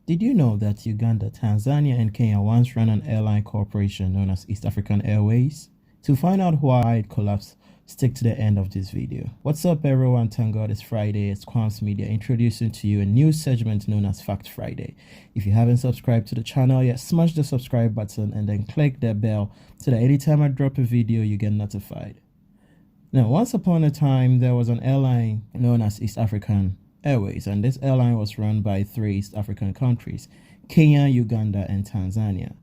Did you know that Uganda, Tanzania, and Kenya once ran an airline corporation known as East African Airways? To find out why it collapsed, stick to the end of this video. What's up everyone, thank God it's Friday. It's Quamz Media introducing to you a new segment known as Fact Friday. If you haven't subscribed to the channel yet, smash the subscribe button and then click the bell so that anytime I drop a video you get notified. Now, once upon a time there was an airline known as East African Airways, and this airline was run by 3 East African countries: Kenya, Uganda, and Tanzania.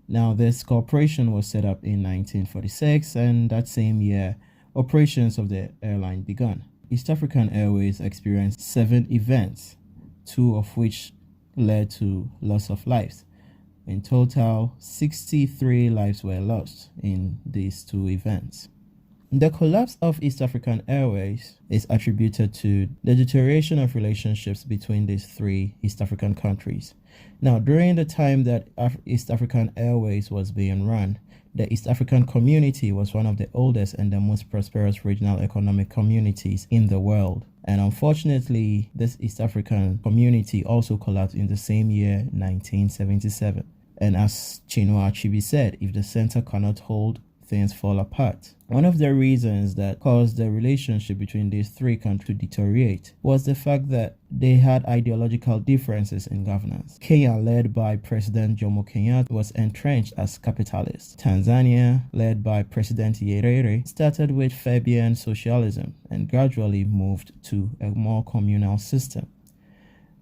Now, this corporation was set up in 1946, and that same year, operations of the airline began. East African Airways experienced 7 events, 2 of which led to loss of lives. In total, 63 lives were lost in these 2 events. The collapse of East African Airways is attributed to the deterioration of relationships between these 3 East African countries. Now, during the time that East African Airways was being run, the East African community was one of the oldest and the most prosperous regional economic communities in the world. And unfortunately, this East African community also collapsed in the same year, 1977. And as Chinua Achebe said, if the center cannot hold, things fall apart. One of the reasons that caused the relationship between these 3 countries to deteriorate was the fact that they had ideological differences in governance. Kenya, led by President Jomo Kenyatta, was entrenched as capitalist. Tanzania, led by President year.The, started with Fabian socialism and gradually moved to a more communal system.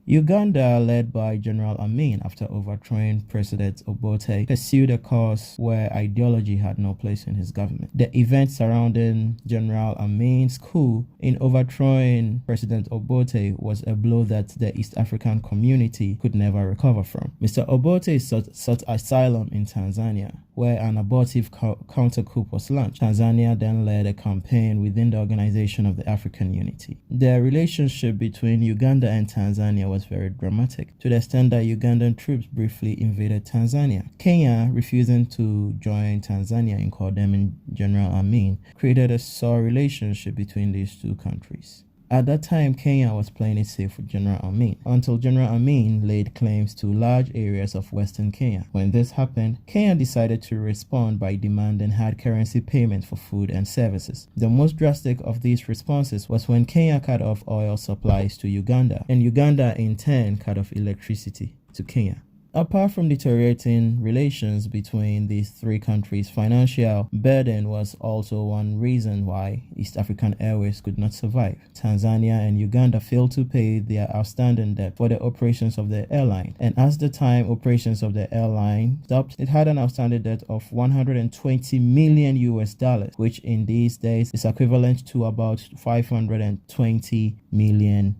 Uganda, led by General Amin, after overthrowing President Obote, pursued a course where ideology had no place in his government. The events surrounding General Amin's coup in overthrowing President Obote was a blow that the East African community could never recover from. Mr. Obote sought asylum in Tanzania, where an abortive counter-coup was launched. Tanzania then led a campaign within the Organization of the African Unity. The relationship between Uganda and Tanzania was very dramatic, to the extent that Ugandan troops briefly invaded Tanzania. Kenya, refusing to join Tanzania in condemning General Amin, created a sour relationship between these 2 countries. At that time, Kenya was playing it safe with General Amin, until General Amin laid claims to large areas of western Kenya. When this happened, Kenya decided to respond by demanding hard currency payments for food and services. The most drastic of these responses was when Kenya cut off oil supplies to Uganda, and Uganda in turn cut off electricity to Kenya. Apart from deteriorating relations between these 3 countries, financial burden was also one reason why East African Airways could not survive. Tanzania and Uganda failed to pay their outstanding debt for the operations of the airline, and as the time operations of the airline stopped, it had an outstanding debt of $120 million, which in these days is equivalent to about $520 million.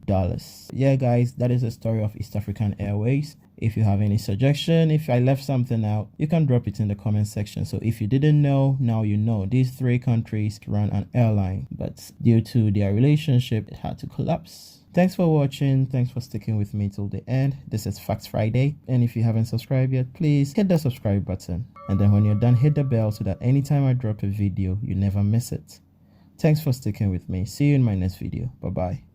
Yeah guys, that is the story of East African Airways. If you have any suggestion, if I left something out, you can drop it in the comment section. So if you didn't know, now you know. These 3 countries run an airline, but due to their relationship, it had to collapse. Thanks for watching. Thanks for sticking with me till the end. This is Facts Friday. And if you haven't subscribed yet, please hit the subscribe button. And then when you're done, hit the bell so that anytime I drop a video, you never miss it. Thanks for sticking with me. See you in my next video. Bye-bye.